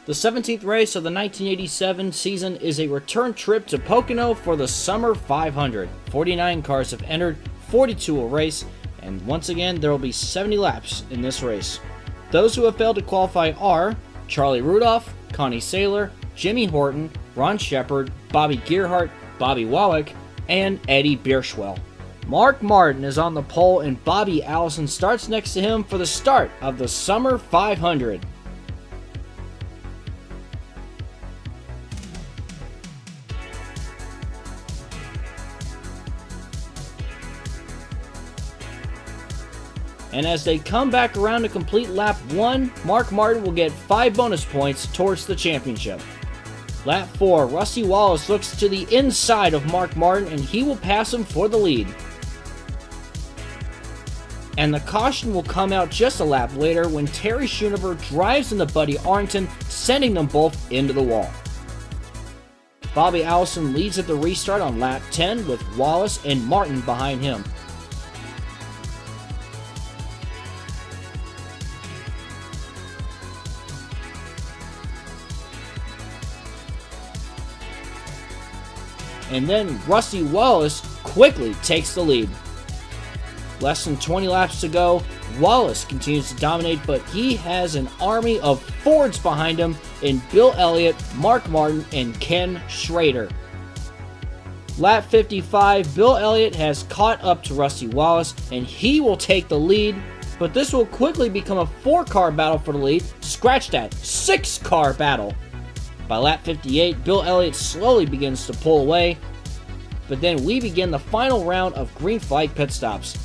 The 17th race of the 1987 season is a return trip to Pocono for the Summer 500. 49 cars have entered, 42 will race, and once again there will be 70 laps in this race. Those who have failed to qualify are Charlie Rudolph, Connie Saylor, Jimmy Horton, Ron Shepard, Bobby Gearhart, Bobby Wallach, and Eddie Bierschwell. Mark Martin is on the pole and Bobby Allison starts next to him for the start of the Summer 500. And as they come back around to complete lap 1, Mark Martin will get 5 bonus points towards the championship. Lap 4, Rusty Wallace looks to the inside of Mark Martin and he will pass him for the lead. And the caution will come out just a lap later when Terry Schoonover drives into Buddy Arrington, sending them both into the wall. Bobby Allison leads at the restart on lap 10 with Wallace and Martin behind him. And then Rusty Wallace quickly takes the lead. Less than 20 laps to go, Wallace continues to dominate, but he has an army of Fords behind him in Bill Elliott, Mark Martin, and Ken Schrader. Lap 55, Bill Elliott has caught up to Rusty Wallace, and he will take the lead, but this will quickly become a 4-car battle for the lead. Scratch that, 6-car battle. By lap 58, Bill Elliott slowly begins to pull away, but then we begin the final round of green flag pit stops.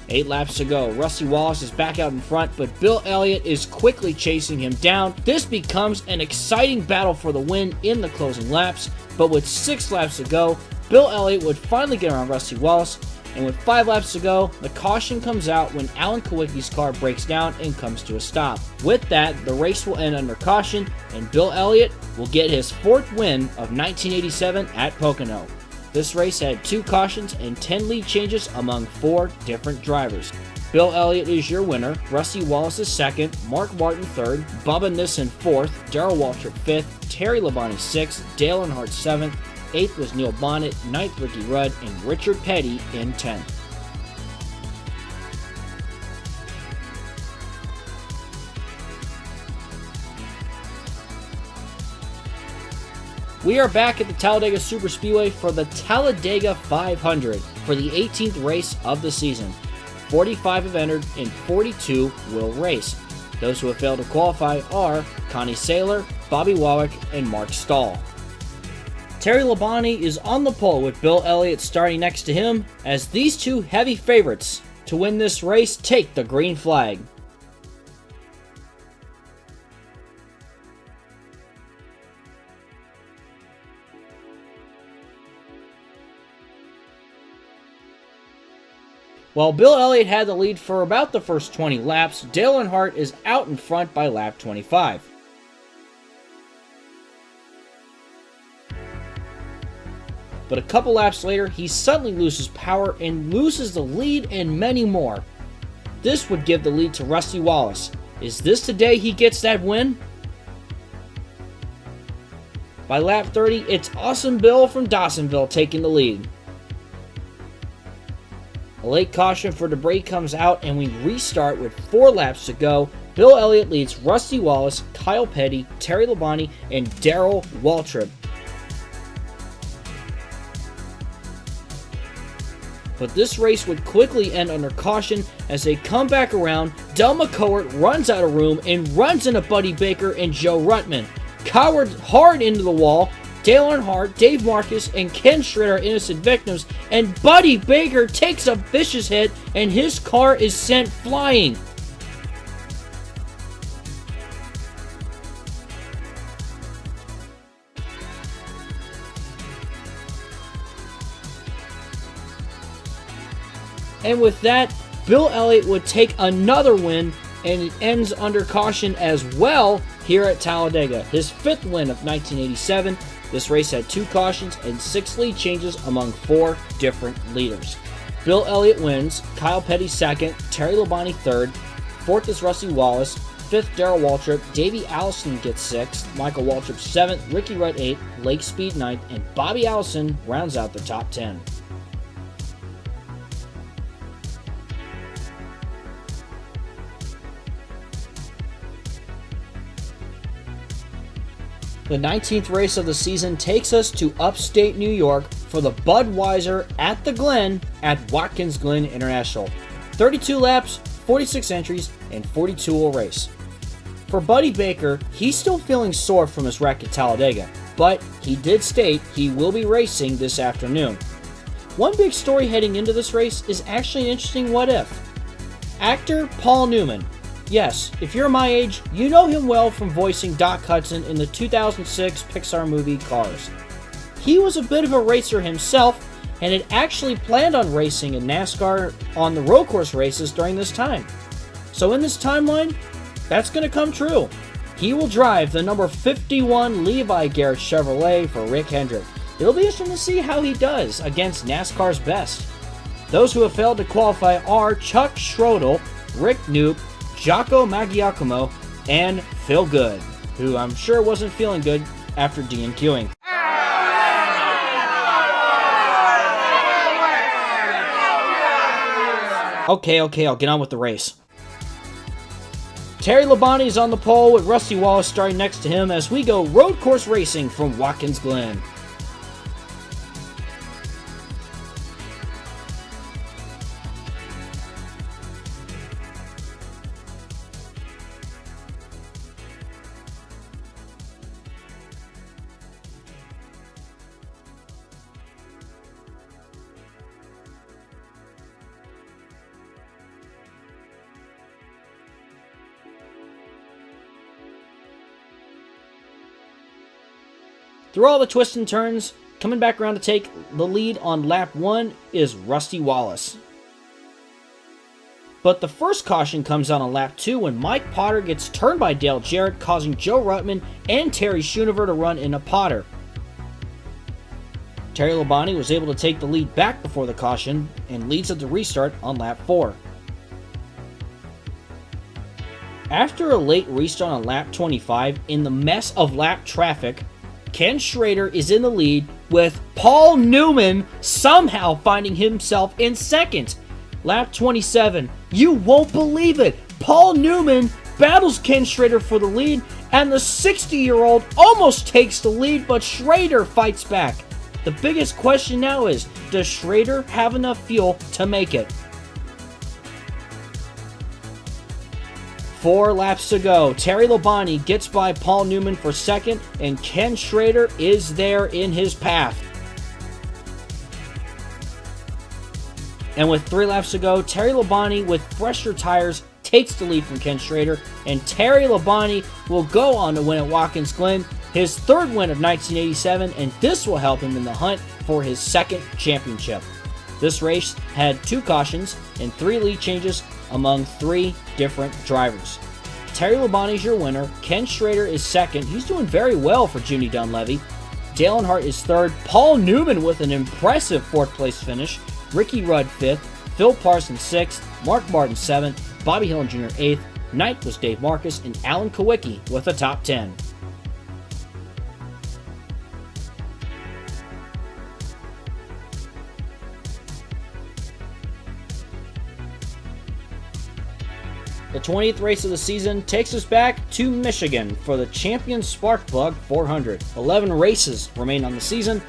8 laps to go. Rusty Wallace is back out in front, but Bill Elliott is quickly chasing him down. This becomes an exciting battle for the win in the closing laps, but with 6 laps to go, Bill Elliott would finally get around Rusty Wallace, and with 5 laps to go, the caution comes out when Alan Kawicki's car breaks down and comes to a stop. With that, the race will end under caution, and Bill Elliott will get his 4th win of 1987 at Pocono. This race had 2 cautions and 10 lead changes among 4 different drivers. Bill Elliott is your winner, Rusty Wallace is 2nd, Mark Martin 3rd, Bubba Nissen 4th, Darrell Waltrip 5th, Terry Labonte 6th, Dale Earnhardt 7th, 8th was Neil Bonnet, 9th Ricky Rudd, and Richard Petty in 10th. We are back at the Talladega Superspeedway for the Talladega 500 for the 18th race of the season. 45 have entered and 42 will race. Those who have failed to qualify are Connie Saylor, Bobby Wallach, and Mark Stahl. Terry Labonte is on the pole with Bill Elliott starting next to him as these 2 heavy favorites to win this race take the green flag. While Bill Elliott had the lead for about the first 20 laps, Dale Earnhardt is out in front by lap 25. But a couple laps later, he suddenly loses power and loses the lead and many more. This would give the lead to Rusty Wallace. Is this the day he gets that win? By lap 30, it's Awesome Bill from Dawsonville taking the lead. A late caution for debris comes out and we restart with 4 laps to go. Bill Elliott leads Rusty Wallace, Kyle Petty, Terry Labonte, and Darrell Waltrip. But this race would quickly end under caution as they come back around. Del McCowart runs out of room and runs into Buddy Baker and Joe Ruttman. Coward hard into the wall. Dale Earnhardt, Dave Marcus, and Ken Schrader are innocent victims, and Buddy Baker takes a vicious hit and his car is sent flying. And with that, Bill Elliott would take another win, and it ends under caution as well here at Talladega. His 5th win of 1987. This race had 2 cautions and 6 lead changes among 4 different leaders. Bill Elliott wins, Kyle Petty 2nd, Terry Labonte 3rd, 4th is Rusty Wallace, 5th, Darrell Waltrip. Davey Allison gets 6th. Michael Waltrip 7th. Ricky Rudd 8th. Lake Speed 9th. And Bobby Allison rounds out the top 10. The 19th race of the season takes us to upstate New York for the Budweiser at the Glen at Watkins Glen International. 32 laps, 46 entries, and 42-hole race. For Buddy Baker, he's still feeling sore from his wreck at Talladega, but he did state he will be racing this afternoon. One big story heading into this race is actually an interesting what if. Actor Paul Newman. Yes, if you're my age, you know him well from voicing Doc Hudson in the 2006 Pixar movie Cars. He was a bit of a racer himself and had actually planned on racing in NASCAR on the road course races during this time. So in this timeline, that's going to come true. He will drive the number 51 Levi Garrett Chevrolet for Rick Hendrick. It'll be interesting to see how he does against NASCAR's best. Those who have failed to qualify are Chuck Schrodel, Rick Knoop, Jocko Maggiacomo, and Phil Good, who I'm sure wasn't feeling good after DNQing. Okay, I'll get on with the race. Terry Labonte is on the pole with Rusty Wallace starting next to him as we go road course racing from Watkins Glen. Through all the twists and turns, coming back around to take the lead on lap 1 is Rusty Wallace. But the first caution comes out on lap 2 when Mike Potter gets turned by Dale Jarrett, causing Joe Ruttman and Terry Schoonover to run into Potter. Terry Labonte was able to take the lead back before the caution and leads at the restart on lap 4. After a late restart on lap 25, in the mess of lap traffic, Ken Schrader is in the lead with Paul Newman somehow finding himself in second. Lap 27, you won't believe it. Paul Newman battles Ken Schrader for the lead, and the 60-year-old almost takes the lead, but Schrader fights back. The biggest question now is, does Schrader have enough fuel to make it? 4 laps to go. Terry Labonte gets by Paul Newman for second, and Ken Schrader is there in his path. And with 3 laps to go, Terry Labonte, with fresher tires, takes the lead from Ken Schrader, and Terry Labonte will go on to win at Watkins Glen, his 3rd win of 1987, and this will help him in the hunt for his 2nd championship. This race had 2 cautions and 3 lead changes among 3 different drivers. Terry Labonte is your winner. Ken Schrader is 2nd. He's doing very well for Junie Dunleavy. Dale Earnhardt is 3rd. Paul Newman with an impressive 4th place finish. Ricky Rudd 5th. Phil Parsons 6th. Mark Martin 7th. Bobby Hillin Jr. 8th. 9th was Dave Marcus, and Alan Kawicki with a top 10. The 20th race of the season takes us back to Michigan for the Champion Sparkplug 400. 11 races remain on the season,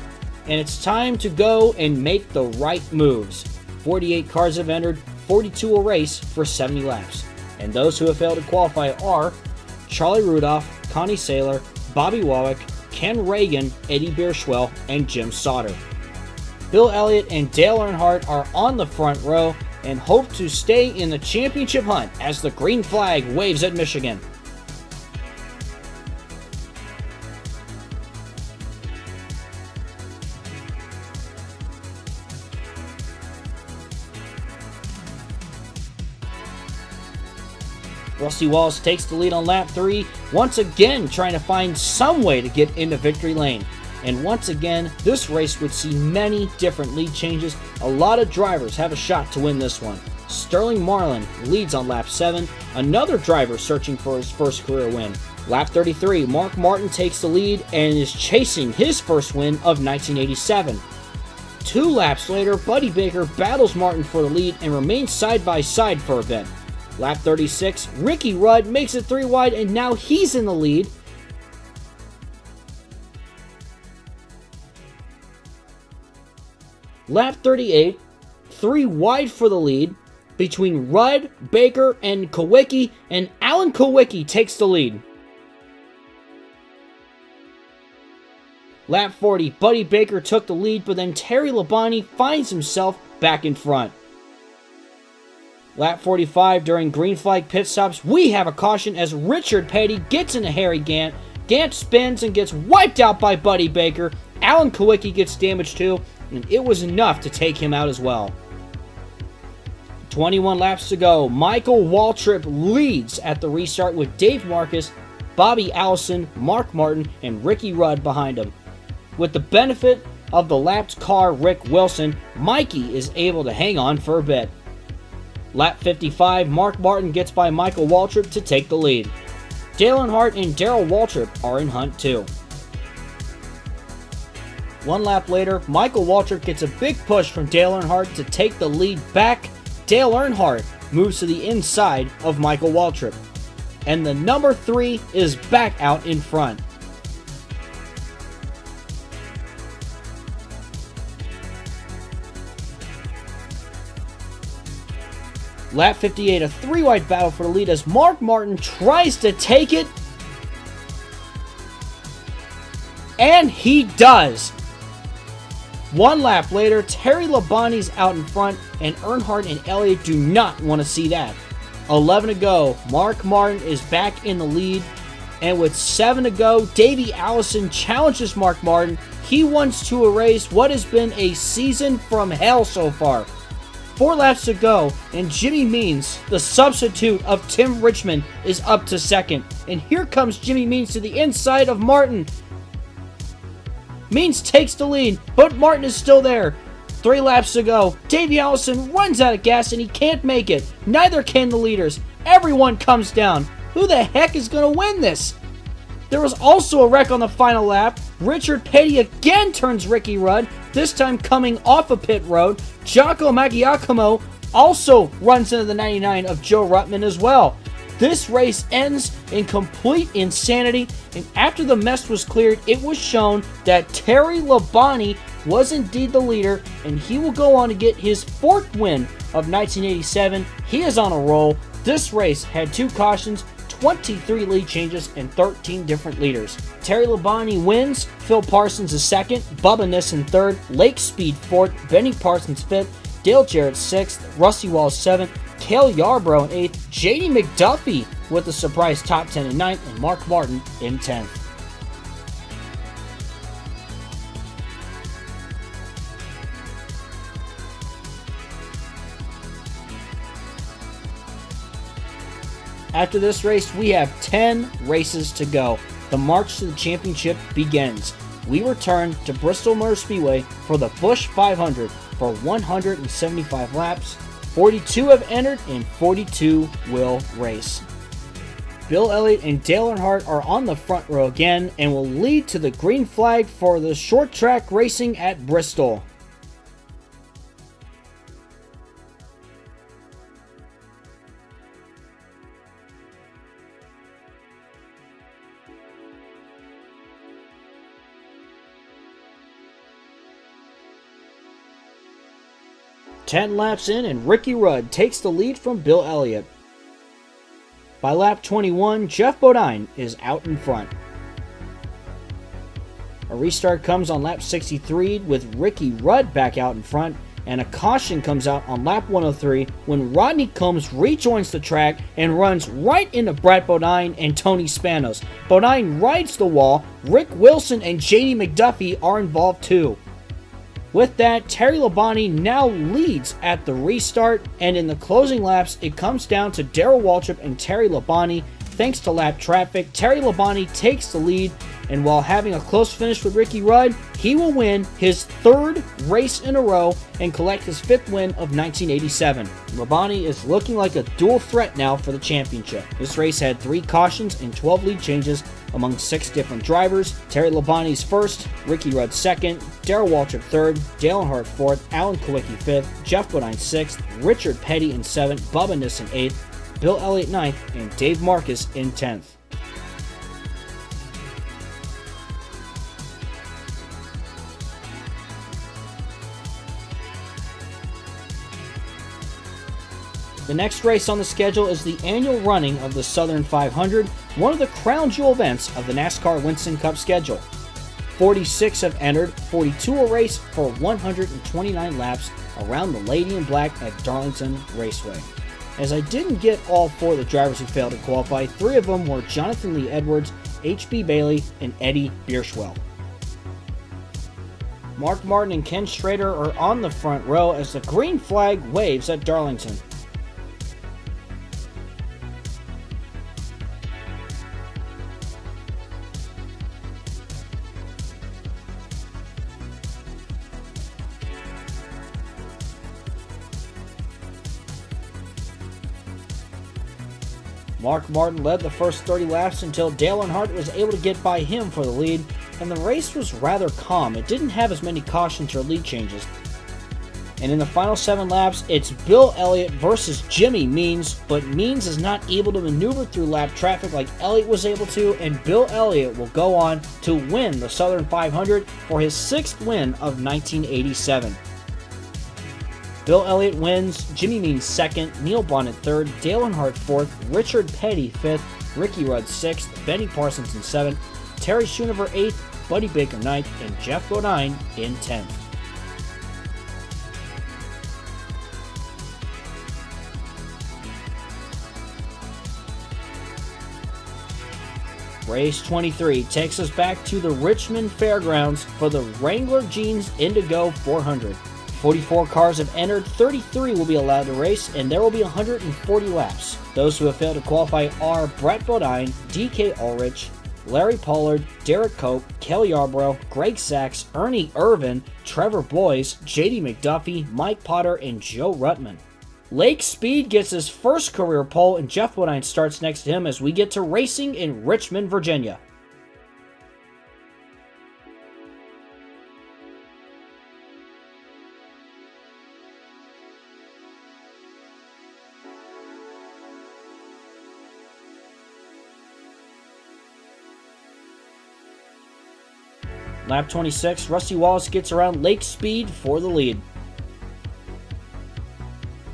and it's time to go and make the right moves. 48 cars have entered, 42 will race for 70 laps. And those who have failed to qualify are Charlie Rudolph, Connie Saylor, Bobby Wawick, Ken Reagan, Eddie Bierschwell, and Jim Sauter. Bill Elliott and Dale Earnhardt are on the front row and hope to stay in the championship hunt as the green flag waves at Michigan. Rusty Wallace takes the lead on lap 3, once again trying to find some way to get into victory lane. And once again, this race would see many different lead changes. A lot of drivers have a shot to win this one. Sterling Marlin leads on lap 7, another driver searching for his first career win. Lap 33, Mark Martin takes the lead and is chasing his first win of 1987. 2 laps later, Buddy Baker battles Martin for the lead and remains side by side for a bit. Lap 36, Ricky Rudd makes it 3 wide and now he's in the lead. Lap 38, 3 wide for the lead between Rudd, Baker, and Kawicki, and Alan Kawicki takes the lead. Lap 40, Buddy Baker took the lead, but then Terry Labonte finds himself back in front. Lap 45, during green flag pit stops, we have a caution as Richard Petty gets into Harry Gant. Gant spins and gets wiped out by Buddy Baker. Alan Kawicki gets damaged too, and it was enough to take him out as well. 21 laps to go. Michael Waltrip leads at the restart with Dave Marcus, Bobby Allison, Mark Martin, and Ricky Rudd behind him. With the benefit of the lapped car Rick Wilson, Mikey is able to hang on for a bit. Lap 55, Mark Martin gets by Michael Waltrip to take the lead. Dale Earnhardt and Darrell Waltrip are in hunt too. 1 lap later, Michael Waltrip gets a big push from Dale Earnhardt to take the lead back. Dale Earnhardt moves to the inside of Michael Waltrip. And the number 3 is back out in front. Lap 58, a 3-wide battle for the lead as Mark Martin tries to take it. And he does. 1 lap later, Terry Labonte's out in front, and Earnhardt and Elliott do not want to see that. 11 to go, Mark Martin is back in the lead, and with 7 to go, Davey Allison challenges Mark Martin. He wants to erase what has been a season from hell so far. 4 laps to go, and Jimmy Means, the substitute of Tim Richmond, is up to second. And here comes Jimmy Means to the inside of Martin. Means takes the lead, but Martin is still there. 3 laps to go. Davey Allison runs out of gas and he can't make it. Neither can the leaders. Everyone comes down. Who the heck is going to win this? There was also a wreck on the final lap. Richard Petty again turns Ricky Rudd, this time coming off a pit road. Jocko Maggiacomo also runs into the 99 of Joe Ruttman as well. This race ends in complete insanity, and after the mess was cleared, it was shown that Terry Labonte was indeed the leader, and he will go on to get his 4th win of 1987. He is on a roll. This race had 2 cautions, 23 lead changes, and 13 different leaders. Terry Labonte wins, Phil Parsons is 2nd, Bubba Nissen 3rd, Lake Speed 4th, Benny Parsons 5th, Dale Jarrett 6th, Rusty Wallace 7th, Cale Yarborough in 8th, J.D. McDuffie with the surprise top 10 in 9th, and Mark Martin in 10th. After this race, we have 10 races to go. The march to the championship begins. We return to Bristol Motor Speedway for the Busch 500 for 175 laps. 42 have entered and 42 will race. Bill Elliott and Dale Earnhardt are on the front row again and will lead to the green flag for the short track racing at Bristol. Ten laps in, and Ricky Rudd takes the lead from Bill Elliott. By lap 21, Jeff Bodine is out in front. A restart comes on lap 63 with Ricky Rudd back out in front, and a caution comes out on lap 103 when Rodney Combs rejoins the track and runs right into Brad Bodine and Tony Spanos. Bodine rides the wall. Rick Wilson and J.D. McDuffie are involved too. With that, Terry Labonte now leads at the restart, and in the closing laps, it comes down to Darrell Waltrip and Terry Labonte. Thanks to lap traffic, Terry Labonte takes the lead, and while having a close finish with Ricky Rudd, he will win his third race in a row and collect his fifth win of 1987. Labonte is looking like a dual threat now for the championship. This race had 3 cautions and 12 lead changes among 6 different drivers. Terry Labonte's first, Ricky Rudd second, Darrell Waltrip third, Dale Earnhardt fourth, Alan Kulwicki fifth, Jeff Bodine sixth, Richard Petty in seventh, Bubba Nissen eighth, Bill Elliott ninth, and Dave Marcus in 10th. The next race on the schedule is the annual running of the Southern 500, one of the crown jewel events of the NASCAR Winston Cup schedule. 46 have entered, 42 will race for 129 laps around the Lady in Black at Darlington Raceway. As I didn't get all 4 of the drivers who failed to qualify, 3 of them were Jonathan Lee Edwards, H.B. Bailey, and Eddie Bierschwell. Mark Martin and Ken Schrader are on the front row as the green flag waves at Darlington. Mark Martin led the first 30 laps until Dale Earnhardt was able to get by him for the lead, and the race was rather calm. It didn't have as many cautions or lead changes. And in the final 7 laps, it's Bill Elliott versus Jimmy Means, but Means is not able to maneuver through lap traffic like Elliott was able to, and Bill Elliott will go on to win the Southern 500 for his 6th win of 1987. Bill Elliott wins, Jimmy Means 2nd, Neil Bonnet 3rd, Dale Earnhardt 4th, Richard Petty 5th, Ricky Rudd 6th, Benny Parsons in 7th, Terry Schoonover 8th, Buddy Baker 9th, and Jeff Bodine in 10th. Race 23 takes us back to the Richmond Fairgrounds for the Wrangler Jeans Indigo 400. 44 cars have entered, 33 will be allowed to race, and there will be 140 laps. Those who have failed to qualify are Brett Bodine, DK Ulrich, Larry Pollard, Derek Cope, Kelly Yarborough, Greg Sachs, Ernie Irvin, Trevor Boyes, JD McDuffie, Mike Potter, and Joe Ruttman. Lake Speed gets his first career pole, and Jeff Bodine starts next to him as we get to racing in Richmond, Virginia. Lap 26, Rusty Wallace gets around Lake Speed for the lead.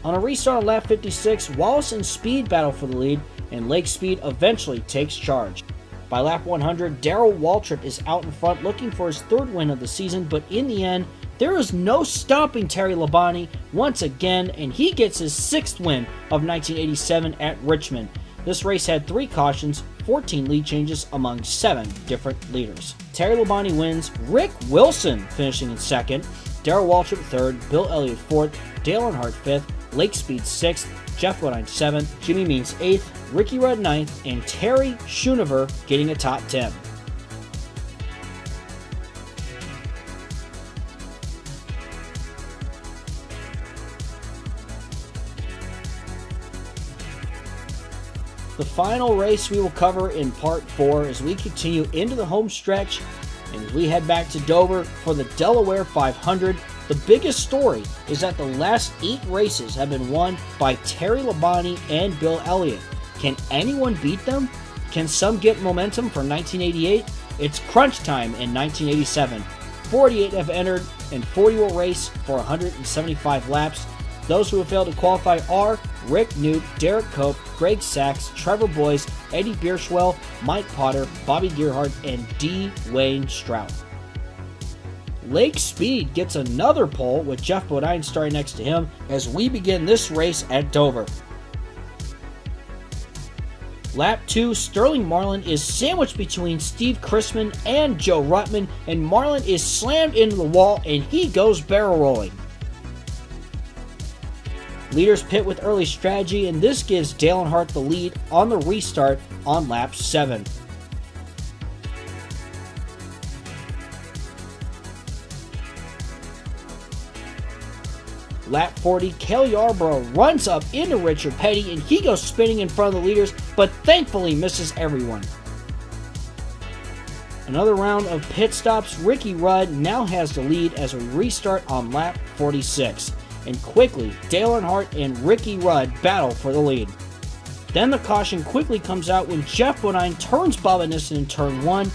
On a restart on lap 56, Wallace and Speed battle for the lead, and Lake Speed eventually takes charge. By lap 100, Darrell Waltrip is out in front looking for his 3rd win of the season, but in the end, there is no stopping Terry Labonte once again, and he gets his 6th win of 1987 at Richmond. This race had 3 cautions, 14 lead changes among 7 different leaders. Terry Labonte wins, Rick Wilson finishing in 2nd, Darrell Waltrip 3rd, Bill Elliott 4th, Dale Earnhardt 5th, Lake Speed 6th, Jeff Bodine 7th, Jimmy Means 8th, Ricky Rudd 9th, and Terry Schoonover getting a top 10. The final race we will cover in part 4 as we continue into the home stretch and as we head back to Dover for the Delaware 500. The biggest story is that the last 8 races have been won by Terry Labonte and Bill Elliott. Can anyone beat them? Can some get momentum for 1988? It's crunch time in 1987. 48 have entered and 40 will race for 175 laps. Those who have failed to qualify are Rick Newt, Derek Cope, Greg Sachs, Trevor Boyes, Eddie Bierschwell, Mike Potter, Bobby Gearhart, and D. Wayne Strout. Lake Speed gets another pole with Jeff Bodine starting next to him as we begin this race at Dover. Lap 2, Sterling Marlin is sandwiched between Steve Chrisman and Joe Ruttman, and Marlin is slammed into the wall and he goes barrel rolling. Leaders pit with early strategy, and this gives Dale Earnhardt the lead on the restart on lap 7. Lap 40, Cale Yarborough runs up into Richard Petty and he goes spinning in front of the leaders, but thankfully misses everyone. Another round of pit stops. Ricky Rudd now has the lead as we restart on lap 46. And quickly, Dale Earnhardt and Ricky Rudd battle for the lead. Then the caution quickly comes out when Jeff Bodine turns Bubba Nissen in turn 1.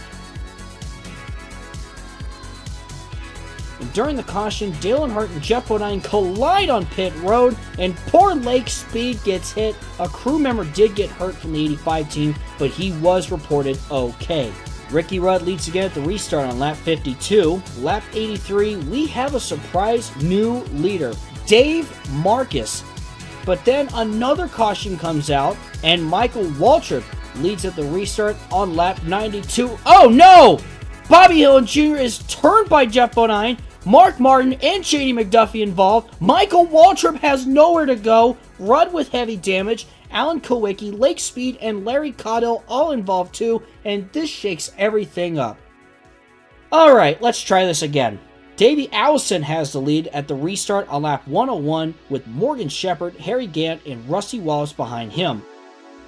And during the caution, Dale Earnhardt and Jeff Bodine collide on pit road, and poor Lake Speed gets hit. A crew member did get hurt from the 85 team, but he was reported okay. Ricky Rudd leads again at the restart on lap 52. Lap 83, we have a surprise new leader, Dave Marcus. But then another caution comes out, and Michael Waltrip leads at the restart on lap 92. Oh no! Bobby Hillin Jr. is turned by Jeff Bodine, Mark Martin and J.D. McDuffie involved. Michael Waltrip has nowhere to go. Rudd with heavy damage. Alan Kulwicki, Lake Speed, and Larry Caudill all involved too, and this shakes everything up. Alright, let's try this again. Davey Allison has the lead at the restart on lap 101 with Morgan Shepherd, Harry Gant, and Rusty Wallace behind him.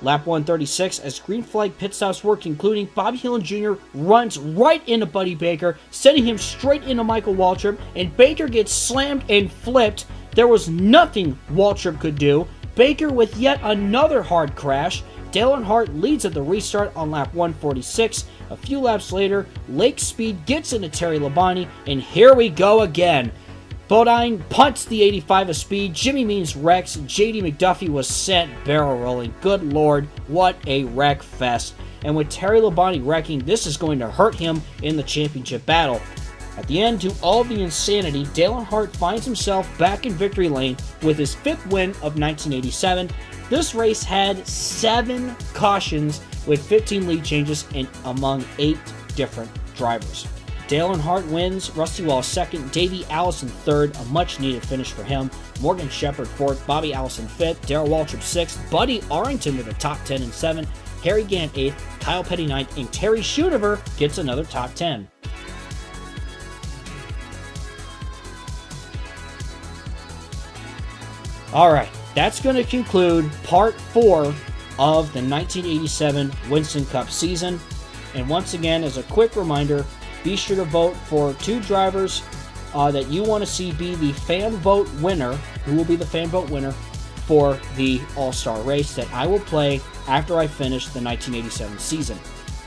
Lap 136, as green flag pit stops were concluding, Bobby Hillin Jr. runs right into Buddy Baker, sending him straight into Michael Waltrip, and Baker gets slammed and flipped. There was nothing Waltrip could do. Baker with yet another hard crash. Dale Earnhardt leads at the restart on lap 146. A few laps later, Lake Speed gets into Terry Labonte, and here we go again. Bodine punts the 85 of speed. Jimmy Means wrecks. J.D. McDuffie was sent barrel rolling. Good lord, what a wreck fest. And with Terry Labonte wrecking, this is going to hurt him in the championship battle. At the end, to all the insanity, Dale Earnhardt finds himself back in victory lane with his 5th win of 1987. This race had 7 cautions with 15 lead changes and among 8 different drivers. Dale Earnhardt wins, Rusty Wallace 2nd, Davey Allison 3rd, a much-needed finish for him, Morgan Shepherd 4th, Bobby Allison 5th, Darrell Waltrip 6th, Buddy Arrington with a top 10 and 7, Harry Gant 8th, Kyle Petty 9th, and Terry Schoonover gets another top 10. Alright, that's going to conclude part 4 of the 1987 Winston Cup season. And once again, as a quick reminder, be sure to vote for 2 drivers that you want to see be the fan vote winner, who will be the fan vote winner for the All-Star race that I will play after I finish the 1987 season.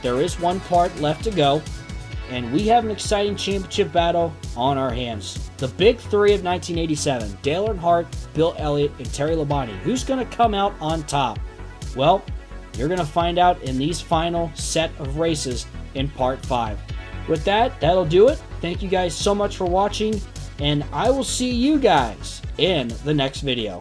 There is one part left to go, and we have an exciting championship battle on our hands. The big 3 of 1987, Dale Earnhardt, Bill Elliott, and Terry Labonte. Who's going to come out on top? Well, you're going to find out in these final set of races in part 5. With that, that'll do it. Thank you guys so much for watching, and I will see you guys in the next video.